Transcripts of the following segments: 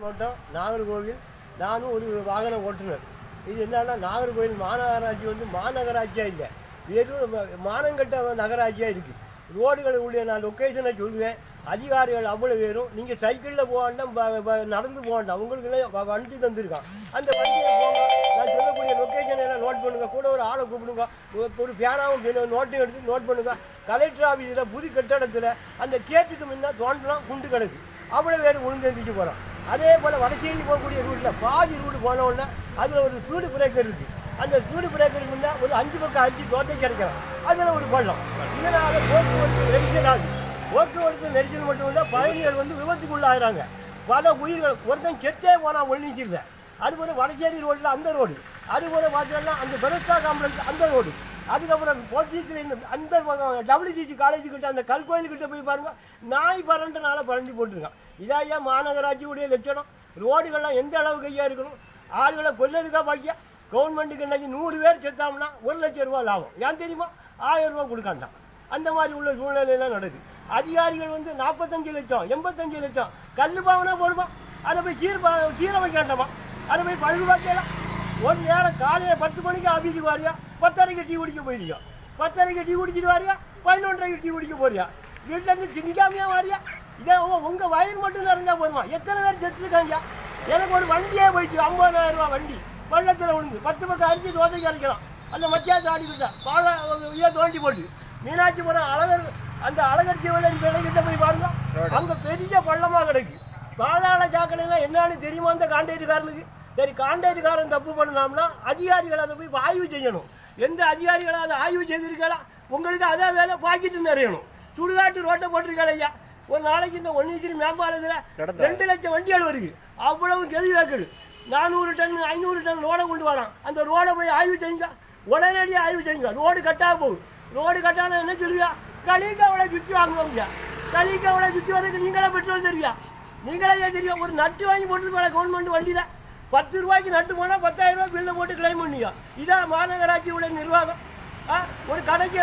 மாவட்டம் நாகர்கோவில். நானும் ஒரு வாகன ஓட்டுநர். இது என்னன்னா, நாகர்கோவில் மாநகராட்சி மாநகராட்சியாக இல்லை, வெறும் மானங்கட்ட நகராட்சியாக இருக்குது. ரோடுகளுடைய நான் லொக்கேஷனை சொல்லுவேன். அதிகாரிகள் அவ்வளோ பேரும் நீங்கள் சைக்கிளில் போக வேண்டாம், நடந்து போக வேண்டாம், உங்களுக்கு வண்டி தந்துருக்கான். அந்த வண்டியை போங்க, நான் சொல்லக்கூடிய லொக்கேஷன் எல்லாம் நோட் பண்ணுங்கள். கூட ஒரு ஆளை கூப்பிடுங்க, ஒரு பேனாவும் நோட்டையும் எடுத்து நோட் பண்ணுங்கள். கலெக்டர் ஆஃபீஸில் புது கட்டடத்தில் அந்த கேட்டுக்கு முன்னே தோண்டலாம் குண்டு கிடக்கு, அவ்வளோ பேர் உளுந்தெந்திச்சு போகிறோம். அதே போல் வடசேரி போகக்கூடிய ரூட்டில் பாதி ரூட்டு போனவுடனே அதில் ஒரு ஸ்பீடு பிரேக்கர் இருக்குது. அந்த ஸ்பீடு பிரேக்கருக்கு முன்னே ஒரு 5 பக்கம் அரிசி தோட்டை கிடைக்கிறோம், அதில் ஒரு பள்ளம். இதனால் போக்குவரத்து நெரிசல் ஆகுது. போக்குவரத்து நெரிசல் மட்டும் இல்லை, பயணிகள் விபத்துக்குள்ளாகிறாங்க. பல உயிர்கள், ஒருத்தன் செத்தே போனால் ஒன்றிச்சிருந்த. அதுபோல் வடசேரி ரோட்டில் அந்த ரோடு, அதுபோல் பார்த்தீங்கன்னா அந்த பெரஸ்தா காம்ப்ளெக்ஸ் அந்த ரோடு, அதுக்கப்புறம் போட்டியில் இந்த அந்த WCC காலேஜுக்கிட்ட அந்த கல்கோயில்கிட்ட போய் பாருங்கள், நாய் பரண்டுனால பரண்டி போட்டுருக்கான். இதாயா மாநகராட்சியுடைய லட்சணம்? ரோடுகள்லாம் எந்த அளவுக்கு ஐயா இருக்கணும்? ஆளுகளை கொல்லதுக்கா பாக்கியா? கவர்மெண்ட்டுக்கு இன்னைக்கு 100 பேர் செத்தாம்னா 1 லட்சம் ரூபா லாபம். ஏன் தெரியுமா? 1000 ரூபா கொடுக்காண்டான். அந்த மாதிரி உள்ள சூழ்நிலையெல்லாம் நடக்குது. அதிகாரிகள் 45 லட்சம் 85 லட்சம் கல் பாவனா போடுமா, அதை போய் சீர வைக்காண்டாமா, அதை போய் பழுது பார்க்கலாம். ஒரு நேரம் காலையில் 10 மணிக்கு ஆஃபீஸுக்கு வாரியா, 10:30க்கு டீ குடிக்க போயிருக்கா, 10:30க்கு டீ குடிச்சிட்டு வாரியா, 11:30க்கு டீ குடிக்க போறியா, வீட்டிலேருந்து திங்காமையாக வாரியா. இதே உங்கள் வயிறு மட்டும் நிறைஞ்சா போதுமா? எத்தனை பேர் செத்துருக்காங்க? எனக்கு ஒரு வண்டியே போயிடுச்சு, 50,000 ரூபா வண்டி பள்ளத்தில் விழுந்து 10 பக்கம் அரிசி தோசைக்கு அரைக்கலாம். அந்த மத்தியாசம் ஆடிக்கிட்டா பாலை இதை தோண்டி போட்டு மீனாட்சிபுரம் அந்த அழகர் ஜீவனரி விலைக்கிட்ட போய் பாருங்க, அங்கே பெரிய பள்ளமாக கிடக்கு. பாதாள சாக்கடைலாம் என்னன்னு தெரியுமா அந்த கான்ட்ராக்டுக்காரனுக்கு? சரி, கான்ட்ராக்டுக்காரன் தப்பு பண்ணலாம்னா அதிகாரிகள் அதை போய் ஆய்வு செய்யணும். எந்த அதிகாரிகளை அதை ஆய்வு செய்திருக்கலாம்? உங்களுக்கு அதே வேலை பாக்கெட்டு நிறையணும். சுடுகாட்டு ரோட்டை போட்டிருக்காள் ஐயா. ஒரு நாளைக்கு இந்த 1 மேம்பாலத்தில் 2 லட்சம் வண்டிகள் வருது. அவ்வளவு கேள்வி வைக்குது. 400 டன் 500 டன் ரோடை கொண்டு வரான். அந்த ரோடை போய் ஆய்வு செய்யுங்க, உடனடியாக ஆய்வு செய்யுங்க. ரோடு கட்டாக போகுது. ரோடு கட்டானா என்ன சொல்லுவியா? கலிக்காவளை சுற்றி வாங்குவாங்க. கலிக்காவளை சுற்றி வரதுக்கு நீங்களே பெட்ரோல் தருவியா? நீங்களே தெரியும். ஒரு நட்டு வாங்கி போட்டு போல கவர்மெண்ட் வண்டியில் 10 ரூபாய்க்கு நட்டு போனால் 10,000 ரூபாய் பில்லை போட்டு கிளைம் பண்ணியா? இதான் மாநகராட்சியுடைய நிர்வாகம். ஒரு கடைக்கு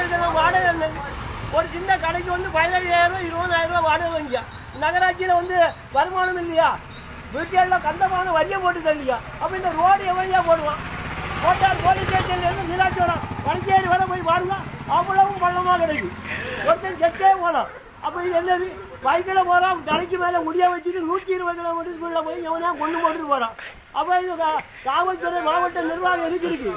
எடுத்தா வாடகை என்னது? ஒரு சின்ன கடைக்கு 15,000 ரூபா 20,000 ரூபா வாடகை வாங்கியா? நகராட்சியில் வருமானம் இல்லையா? வீட்டில் கண்டமான வரியை போட்டு தள்ளியா? அப்போ இந்த ரோடு எவ்வளியா போடுவான்? கோட்டார் போலீஸ் ஸ்டேஷன்லேருந்து மீனாட்சி வரான், வடசேரி வர போய் பாருங்க, அவ்வளவும் பள்ளமாக கிடைக்கும். ஒருத்தன் செத்தே போனான். அப்போ இது என்னது? பைக்கில் போகிறான், தலைக்கு மேலே முடிய வச்சுட்டு 120 கிலோமீட்டர் ஸ்பீடில் போய் எவனையா கொண்டு போட்டுட்டு போகிறான். அப்போ இது காவல்துறை மாவட்ட நிர்வாகம் எதுக்கு இருக்குது?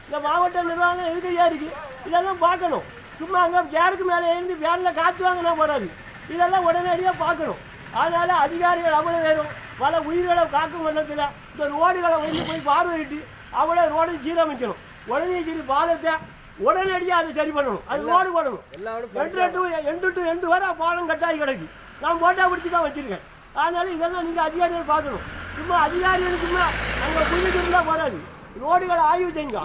இந்த மாவட்ட நிர்வாகம் எதுக்கையா இருக்குது? இதெல்லாம் பார்க்கணும். சும்மா அங்கே யாருக்கு மேலே இருந்து பேரில் காற்று வாங்கினா போகாது. இதெல்லாம் உடனடியாக பார்க்கணும். அதனால் அதிகாரிகள் அவ்வளோ வேணும். பல உயிர்களை காக்கும் வண்ணத்தில் இந்த ரோடுகளை போய் பார்வையிட்டு அவ்வளோ ரோடு சீரமைக்கணும். உடனே சரி பாலத்தை உடனடியாக அதை சரி பண்ணணும். அது ரோடு போடணும். 2 to 8 வரை பாலம் கட்டாயி கிடக்கு. நான் போட்டா பிடிச்சி தான் வச்சுருக்கேன். அதனால் இதெல்லாம் நீங்கள் அதிகாரிகள் பார்க்கணும். சும்மா அதிகாரிகள் சும்மா அங்கே குளிக்கு இருந்தால் போகாது. ரோடுகளை ஆய்வு செய்யுங்க.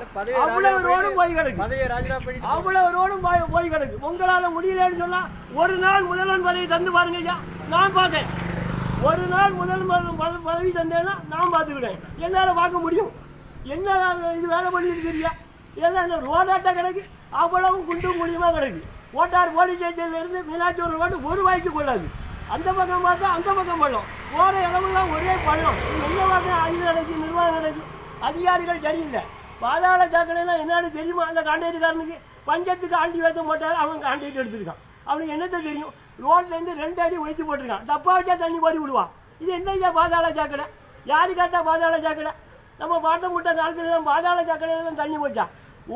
அவ்வளவு ரோடும் போய் கிடக்கு, அவ்வளவு ரோடும் போய் கிடக்கு. உங்களால் முடியலன்னு சொன்னால் ஒரு நாள் முதல்வன் பதவி தந்து பாருங்க ஐயா, நான் பார்த்தேன். ஒரு நாள் முதல்வன் பதவி தந்தேன்னா நான் பார்த்துக்கிட்டேன். என்னால் பார்க்க முடியும். என்ன இது வேலை பண்ணிட்டு தெரியா? இதெல்லாம் என்ன ரோடாட்டாக கிடக்கு, அவ்வளவும் குண்டும் குழியுமாக கிடக்கு. ஓட்டார் போலீஸ் ஸ்டேஷன்லேருந்து மீனாட்சி ஒரு ரோடு ஒரு வாய்க்கு கொள்ளாது. அந்த பக்கம் பார்த்தா அந்த பக்கம் பள்ளம், போகிற இடமெல்லாம் ஒரே பள்ளம். என்ன பார்க்க ஆய்வு நடக்கு, நிர்வாகம் நடக்கு. அதிகாரிகள் சரியில்லை. பாதாள சாக்கடைலாம் என்னன்னு தெரியுமா? அந்த கான்ட்ராக்டுக்காரனுக்கு பஞ்சத்துக்கு ஆண்டி வைத்த போட்டால் அவன் கான்ட்ராக்ட் எடுத்துருக்கான். அவனுக்கு என்னத்தை தெரியும்? ரோட்லேருந்து 2 அடி ஒழித்து போட்டிருக்கான். தப்பா வச்சா தண்ணி போடி விடுவான். இது என்னையா பாதாள சாக்கடை? யாரு கேட்டால் பாதாள சாக்கடை? நம்ம பாட்ட முட்டை காலத்துலாம் பாதாள சாக்கடையெல்லாம் தண்ணி போச்சா?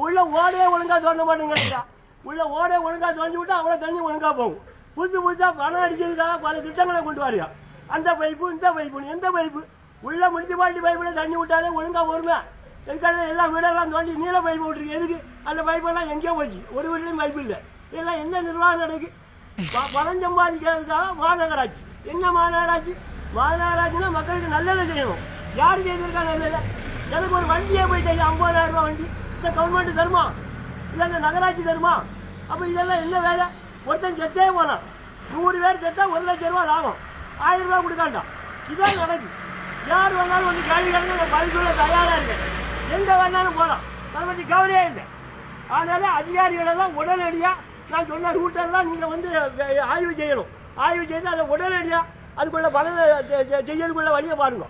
உள்ள ஓடையே ஒழுங்காக தோண்ட மாட்டேங்கிறா. உள்ள ஓடையை ஒழுங்காக தோண்டி விட்டா அவ்வளோ தண்ணி ஒழுங்காக போகும். புதுசாக பணம் அடிக்கிறதுக்காக பல திட்டங்களை கொண்டு வரையா. அந்த பைப்பு இந்த பைப்புன்னு எந்த பைப்பு? உள்ள முனிசிபாலிட்டி பைப்பில் தண்ணி விட்டாலே ஒழுங்காக வருமே. இதுக்காக எல்லாம் வீடெல்லாம் தோண்டி நீல பைப்பு விட்டுருக்கு. எதுக்கு? அந்த பைப்பெல்லாம் எங்கேயோ போச்சு, ஒரு வீட்லேயும் பைப்பு இல்லை. இதெல்லாம் என்ன நிர்வாகம் நடக்கு? பணம் சம்பாதிக்கிறதுக்காக மாநகராட்சி. என்ன மாநகராட்சி? மாநகராட்சினா மக்களுக்கு நல்லதை செய்யணும். யார் செய்திருக்கா நல்லதை? எனக்கு ஒரு வண்டியே போயிட்டு 50,000 ரூபா வண்டி இந்த கவர்மெண்ட் தருமா? இல்லை இந்த நகராட்சி தருமா? அப்போ இதெல்லாம் என்ன வேலை? ஒருத்தன் செத்தே போனான். 100 பேர் செத்தா 1 லட்சம் ரூபா லாபம். 1000 ரூபா கொடுக்காண்டான். இதான் நடக்கு. யார் வந்தாலும் கேள்வி கிடந்து நான் பதில் தயாராக இருக்கேன். எங்கே வேணாலும் போகிறான். அதை பற்றி கவலையே இல்லை. அதனால் அதிகாரிகளெல்லாம் உடனடியாக நான் சொன்ன ரூட்டெல்லாம் நீங்கள் ஆய்வு செய்யணும். ஆய்வு செய்து அதை உடனடியாக அதுக்குள்ள பணம் செய்யறதுக்குள்ள வழியை பாருங்க.